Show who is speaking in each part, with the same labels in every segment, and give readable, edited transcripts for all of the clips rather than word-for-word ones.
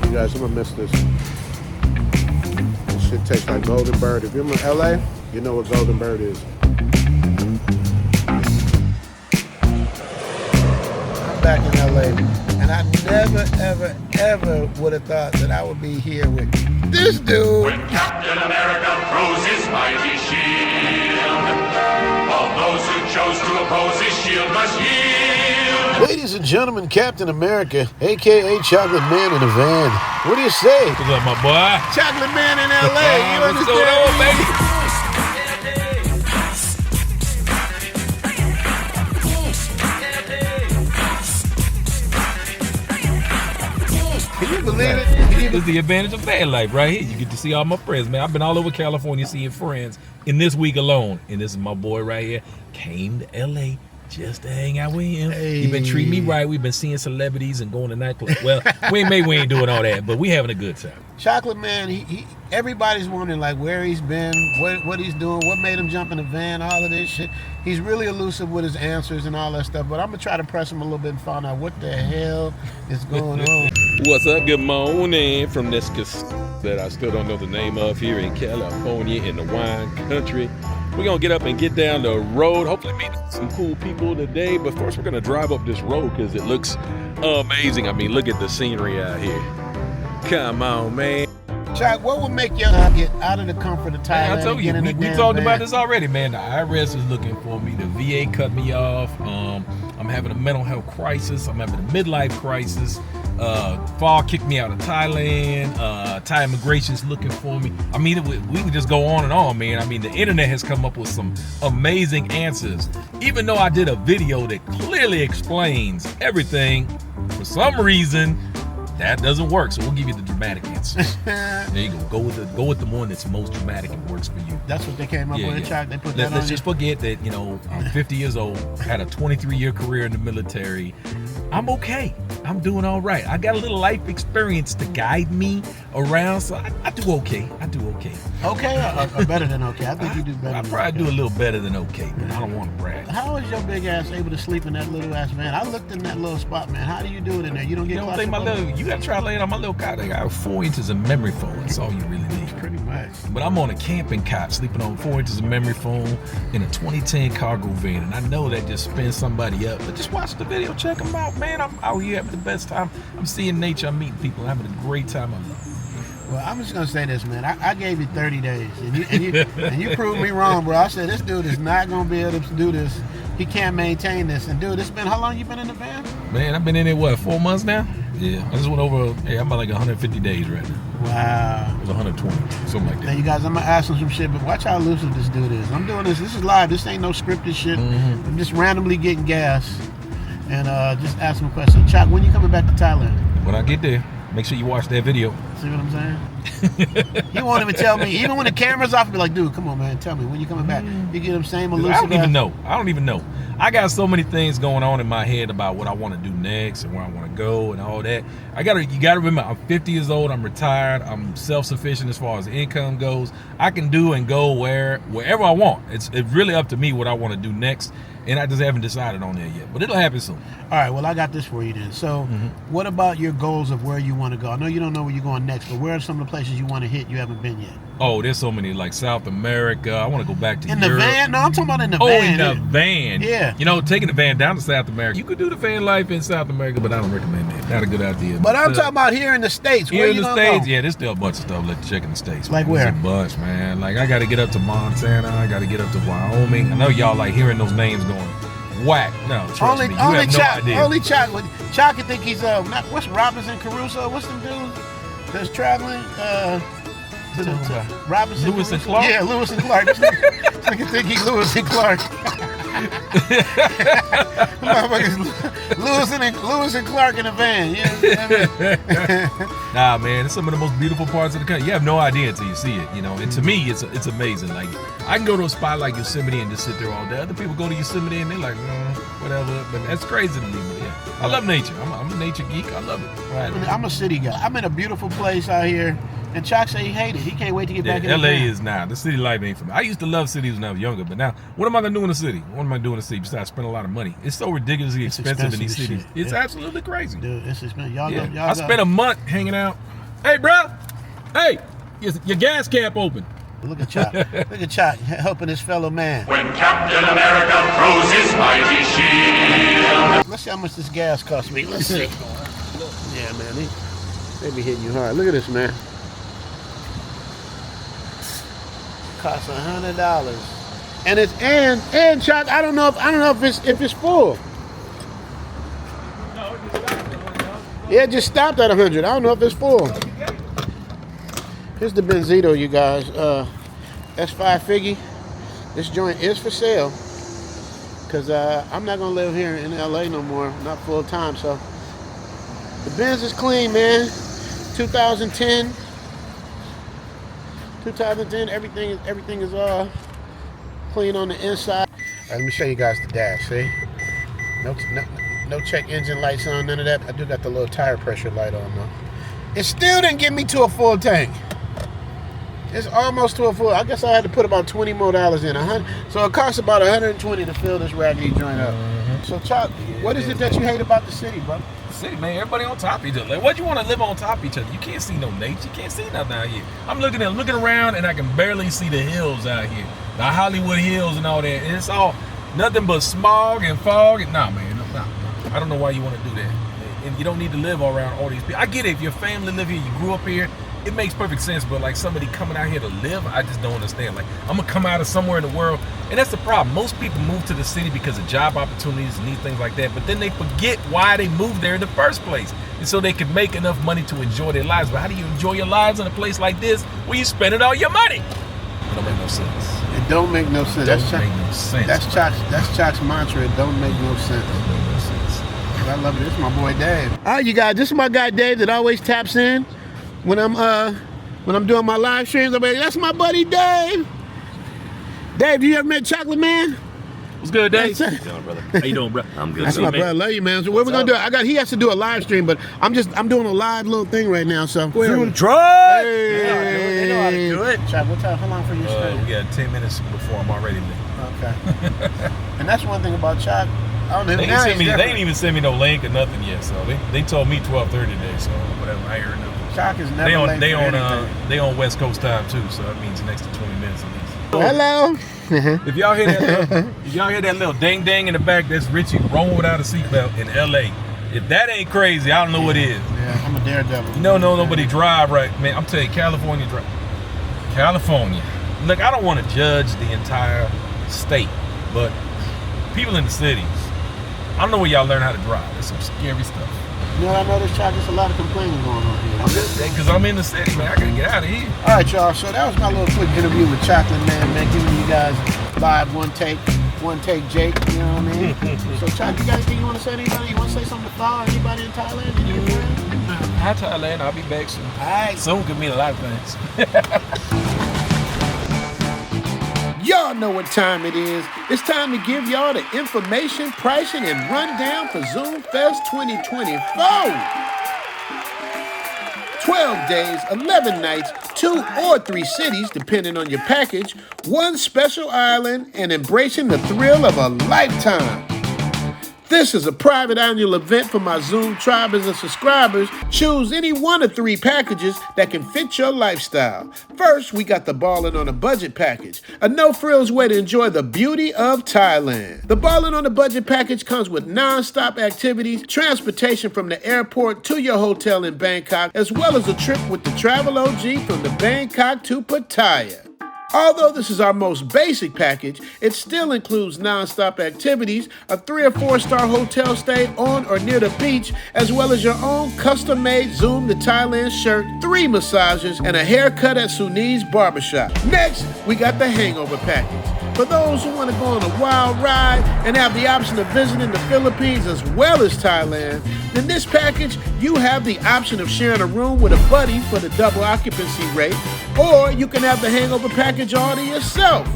Speaker 1: You guys, I'm gonna miss this. This shit tastes like Golden Bird. If you're in LA, you know what Golden Bird is. I'm back in LA, and I never, ever, ever would have thought that I would be here with this dude.
Speaker 2: When Captain America throws his mighty shield, all those who chose to oppose his shield must yield.
Speaker 1: Ladies and gentlemen, Captain America, a.k.a. Chocolate Man in a Van. What do you say?
Speaker 3: What's up, my boy?
Speaker 1: Chocolate Man in L.A., you
Speaker 3: What's going
Speaker 1: understand?
Speaker 3: on, baby?
Speaker 1: Can you believe it?
Speaker 3: It's the advantage of van life right here. You get to see all my friends, man. I've been all over California seeing friends in this week alone. And this is my boy right here. Came to L.A. just to hang out with him.
Speaker 1: Hey.
Speaker 3: He been treating me right. We've been seeing celebrities and going to nightclubs. Well, we ain't doing all that, but we having a good time.
Speaker 1: Chocolate Man, he everybody's wondering like where he's been, what he's doing, what made him jump in the van, all of this shit. He's really elusive with his answers and all that stuff, but I'm gonna try to press him a little bit and find out what the hell is going on.
Speaker 4: What's up? Good morning from this that I still don't know the name of here in California in the wine country. We're gonna get up and get down the road, hopefully meet some cool people today, but first we're gonna drive up this road because it looks amazing. I mean, look at the scenery out here. Come on, man.
Speaker 1: Chuck, what would make you get out of the comfort of Thailand?
Speaker 3: I told you, we talked about this already, man. The IRS is looking for me. The VA cut me off. I'm having a mental health crisis. I'm having a midlife crisis. Fall kicked me out of Thailand. Thai immigration's looking for me. I mean, we can just go on and on, man. I mean, the internet has come up with some amazing answers. Even though I did a video that clearly explains everything, for some reason, that doesn't work. So we'll give you the dramatic answers. There you go. Go with the one that's most dramatic and works for you.
Speaker 1: That's what they came up with, Chuck. They put that on.
Speaker 3: Let's just forget that, you know, I'm 50 years old, had a 23-year career in the military. I'm okay. I'm doing all right. I got a little life experience to guide me around, so I do okay. I do okay.
Speaker 1: Okay or better than okay? I think you do better.
Speaker 3: I probably do a little better than okay, but I don't want to brag.
Speaker 1: How is your big ass able to sleep in that little ass van? I looked in that little spot, man. How do you do it in there? You don't get
Speaker 3: You don't think you got to try laying on my little cot. I got 4 inches of memory foam. That's all you really need.
Speaker 1: Pretty much.
Speaker 3: But I'm on a camping cot, sleeping on 4 inches of memory foam in a 2010 cargo van, and I know that just spins somebody up. But just watch the video, check them out, man. I'm out here having the best time. I'm seeing nature, I'm meeting people, I'm having a great time. I love it.
Speaker 1: Well, I'm just gonna say this, man. I gave you 30 days, and you proved me wrong, bro. I said this dude is not gonna be able to do this. He can't maintain this. And dude, it's been how long you been in the van?
Speaker 3: Man, I've been in it 4 months now? Yeah, I just went over. Hey, I'm about like 150 days right now.
Speaker 1: Wow.
Speaker 3: It was 120, something like that.
Speaker 1: Now, you guys, I'm gonna ask him some shit, but watch how elusive this dude is. I'm doing this. This is live. This ain't no scripted shit. I'm just randomly getting gas and just asking him a question. Chuck, when you coming back to Thailand?
Speaker 3: When I get there, make sure you watch that video.
Speaker 1: See what I'm saying? He won't even tell me. Even when the camera's off, he'll be like, dude, come on, man, tell me when you coming back. You get him same elusive.
Speaker 3: I don't even know. I got so many things going on in my head about what I want to do next and where I want to go and all that. You gotta remember, I'm 50 years old, I'm retired, I'm self-sufficient as far as income goes. I can do and go wherever I want. It's really up to me what I want to do next, and I just haven't decided on that yet, but it'll happen soon.
Speaker 1: All right, well, I got this for you then. So what about your goals of where you want to go? I know you don't know where you're going next, but where are some of the places you want to hit you haven't been yet?
Speaker 3: Oh, there's so many, like South America. I want to go back to Europe.
Speaker 1: In the van? No, I'm talking about in the van.
Speaker 3: Oh, in the van.
Speaker 1: Yeah.
Speaker 3: You know, taking the van down to South America. You could do the van life in South America, but I don't recommend that. Not a good idea.
Speaker 1: But I'm talking about here in the States.
Speaker 3: Here
Speaker 1: where
Speaker 3: in
Speaker 1: you
Speaker 3: the
Speaker 1: gonna
Speaker 3: States,
Speaker 1: go?
Speaker 3: yeah, there's still a bunch of stuff left to check in the States.
Speaker 1: Like
Speaker 3: man.
Speaker 1: where?
Speaker 3: There's a bunch, man. Like, I got to get up to Montana. I got to get up to Wyoming. I know y'all like hearing those names going whack. No, trust me, you have no idea.
Speaker 1: Only Chuck can think he's what's Robinson Crusoe? What's the dude that's traveling? Robinson
Speaker 3: Lewis and
Speaker 1: Crusoe?
Speaker 3: Clark?
Speaker 1: Yeah, Lewis and Clark. This nigga think he's Lewis and Clark. Lewis and Clark in a van. You know what I mean?
Speaker 3: Nah, man, it's some of the most beautiful parts of the country. You have no idea until you see it, you know. And to me, it's amazing. Like, I can go to a spot like Yosemite and just sit there all day. Other people go to Yosemite and they're like, whatever. But that's crazy to me. But yeah, I love nature. I'm a nature geek. I love it. Right.
Speaker 1: I'm a city guy. I'm in a beautiful place out here. And Chuck say he hated it. He can't wait to get back in
Speaker 3: LA is now. The city life ain't for me. I used to love cities when I was younger, but now, what am I going to do in the city? What am I doing in the city besides spend a lot of money? It's so ridiculously expensive in these cities. It's absolutely crazy.
Speaker 1: Dude, it's expensive.
Speaker 3: I spent a month hanging out Hey, bro. Hey, your gas cap open.
Speaker 1: Look at Chuck. Look at Chuck helping his fellow man.
Speaker 2: When Captain America throws his mighty shield.
Speaker 1: Let's see how much this gas cost me. Let's see. Yeah, man. They be hitting you hard. Look at this, man. Costs $100. And it's and Chuck, I don't know if it's full. Yeah, it just stopped at 100. I don't know if it's full. Here's the Benzito, you guys. S5 Figgy. This joint is for sale. Because I'm not going to live here in LA no more. Not full time. So the Benz is clean, man. 2010. 2010. Everything is all clean on the inside. All right, let me show you guys the dash. See? No check engine lights on, none of that. I do got the little tire pressure light on though. It still didn't get me to a full tank. It's almost to a full. I guess I had to put about $20 more in. So it costs about $120 to fill this raggedy joint up. So Chuck, what is it that you hate about the city, bro?
Speaker 3: City, man, everybody on top of each other. Like, what you want to live on top of each other? You can't see no nature. You can't see nothing out here. I'm looking around and I can barely see the hills out here. The Hollywood Hills and all that. And it's all nothing but smog and fog. And nah, man, nah. I don't know why you want to do that. And you don't need to live around all these people. I get it. If your family live here, you grew up here, it makes perfect sense. But like somebody coming out here to live, I just don't understand. Like, I'm going to come out of somewhere in the world. And that's the problem. Most people move to the city because of job opportunities and these things like that. But then they forget why they moved there in the first place. And so they can make enough money to enjoy their lives. But how do you enjoy your lives in a place like this where you spending all your money? It don't make no sense.
Speaker 1: It don't make no sense. That's Chuck's mantra. It don't make no sense. I love it. This is my boy Dave. All right, you guys. This is my guy Dave that always taps in when I'm doing my live streams. I'm like, that's my buddy Dave. Dave, you ever met Chocolate Man?
Speaker 3: What's good, Dave?
Speaker 5: How you doing, brother? How you doing, bro? I'm good.
Speaker 1: That's my brother. I love you, man. So what we're gonna do? He has to do a live stream, but I'm doing a live little thing right now. So
Speaker 5: Drive.
Speaker 1: Hey.
Speaker 5: They know how to do it.
Speaker 1: Chuck, how long for your stream?
Speaker 3: We got 10 minutes before I'm already late.
Speaker 1: Okay. And that's one thing about Chuck. I don't know.
Speaker 3: They ain't even send me no link or nothing yet. So they told me 12:30 today. So whatever. I heard nothing.
Speaker 1: Chuck is never late for anything.
Speaker 3: They on West Coast time too. So that means next to 20 minutes at least.
Speaker 1: Hello.
Speaker 3: If y'all hear that little ding ding in the back, that's Richie rolling without a seatbelt in LA. If that ain't crazy, I don't know what is.
Speaker 1: Yeah, I'm a daredevil.
Speaker 3: You know, nobody drive right, man. I'm telling you, California. Look, I don't want to judge the entire state, but people in the cities, I don't know where y'all learn how to drive. There's some scary stuff.
Speaker 1: You know what I noticed, Chuck? There's a lot of complaining going on here.
Speaker 3: I'm just saying, because I'm in the city, man. I gotta get out of here.
Speaker 1: All right, y'all. So that was my little quick interview with Chocolate Man, giving you guys live one take Jake. You know what I mean? So, Chuck, you got anything you want to say to anybody? You want to say something to Paul or anybody in Thailand? Any of your friends?
Speaker 3: Hi, Thailand. I'll be back soon.
Speaker 1: All right.
Speaker 3: Soon could mean a lot of things.
Speaker 1: Y'all know what time it is. It's time to give y'all the information, pricing, and rundown for Zoom Fest 2024. 12 days, 11 nights, 2 or 3 cities, depending on your package, 1 special island, and embracing the thrill of a lifetime. This is a private annual event for my Zoom tribers and subscribers. Choose any 1 of 3 packages that can fit your lifestyle. First, we got the Ballin' on a Budget package, a no-frills way to enjoy the beauty of Thailand. The Ballin' on a Budget package comes with non-stop activities, transportation from the airport to your hotel in Bangkok, as well as a trip with the Travel OG from the Bangkok to Pattaya. Although this is our most basic package, it still includes non-stop activities, a 3 or 4-star hotel stay on or near the beach, as well as your own custom-made Zoom to Thailand shirt, 3 massages, and a haircut at Suni's Barbershop. Next, we got the Hangover package. For those who want to go on a wild ride and have the option of visiting the Philippines as well as Thailand, in this package, you have the option of sharing a room with a buddy for the double occupancy rate, or you can have the Hangover package all to yourself.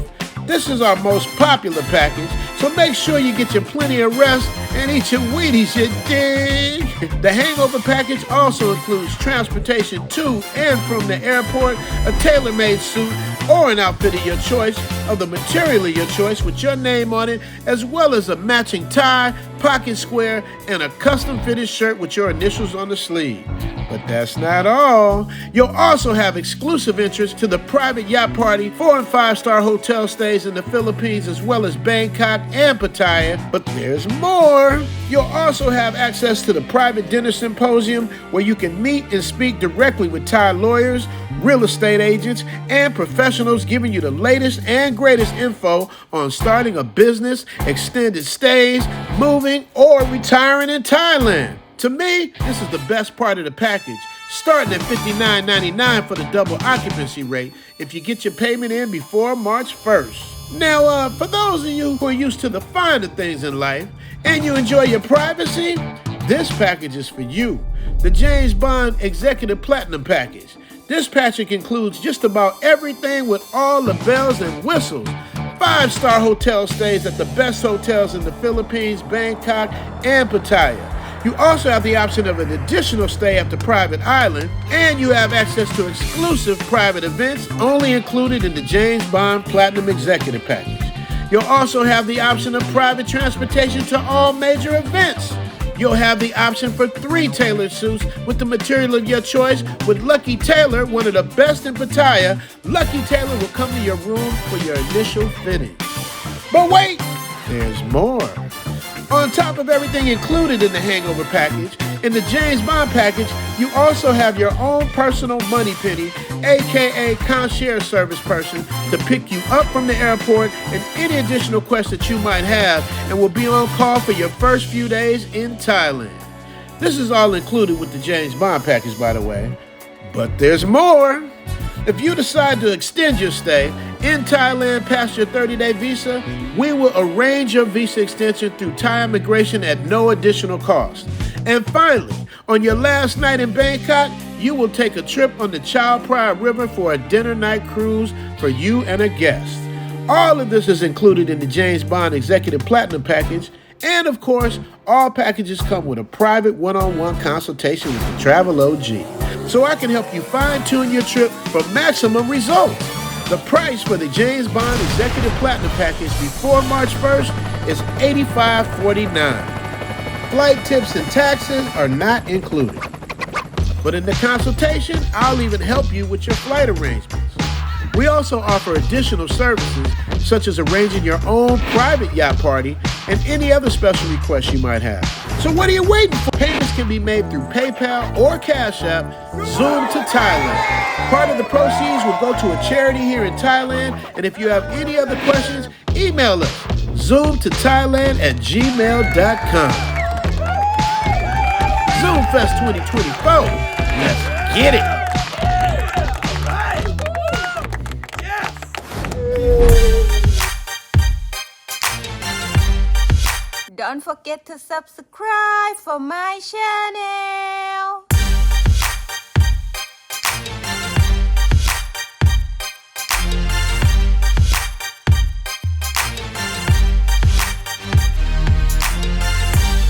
Speaker 1: This is our most popular package, so make sure you get your plenty of rest and eat your Wheaties, you dig? The Hangover package also includes transportation to and from the airport, a tailor-made suit, or an outfit of your choice, of the material of your choice with your name on it, as well as a matching tie, pocket square, and a custom fitted shirt with your initials on the sleeve. But that's not all. You'll also have exclusive entrance to the private yacht party, 4- and 5-star hotel stays in the Philippines, as well as Bangkok and Pattaya. But there's more. You'll also have access to the private dinner symposium where you can meet and speak directly with Thai lawyers, real estate agents, and professionals giving you the latest and greatest info on starting a business, extended stays, moving, or retiring in Thailand. To me, this is the best part of the package, starting at $59.99 for the double occupancy rate if you get your payment in before March 1st. Now, for those of you who are used to the finer things in life and you enjoy your privacy, this package is for you. The James Bond Executive Platinum Package. This package includes just about everything with all the bells and whistles. 5-star hotel stays at the best hotels in the Philippines, Bangkok, and Pattaya. You also have the option of an additional stay at the private island, and you have access to exclusive private events only included in the James Bond Platinum Executive Package. You'll also have the option of private transportation to all major events. You'll have the option for 3 tailored suits with the material of your choice with Lucky Tailor, one of the best in Pattaya. Lucky Tailor will come to your room for your initial fitting. But wait, there's more. On top of everything included in the Hangover package, in the James Bond package, you also have your own personal money penny, aka concierge service person, to pick you up from the airport and any additional questions that you might have, and will be on call for your first few days in Thailand. This is all included with the James Bond package, by the way. But there's more. If you decide to extend your stay in Thailand past your 30-day visa, we will arrange your visa extension through Thai immigration at no additional cost. And finally, on your last night in Bangkok, you will take a trip on the Chao Phraya River for a dinner night cruise for you and a guest. All of this is included in the James Bond Executive Platinum Package. And of course, all packages come with a private one-on-one consultation with the Travel OG, so I can help you fine-tune your trip for maximum results. The price for the James Bond Executive Platinum Package before March 1st is $85.49. Flight tips and taxes are not included. But in the consultation, I'll even help you with your flight arrangements. We also offer additional services, such as arranging your own private yacht party and any other special requests you might have. So what are you waiting for? Payments can be made through PayPal or Cash App, Zoom to Thailand. Part of the proceeds will go to a charity here in Thailand, and if you have any other questions, email us, zoomtothailand@gmail.com. ZoomFest 2024, let's get it!
Speaker 6: Don't forget to subscribe for my channel.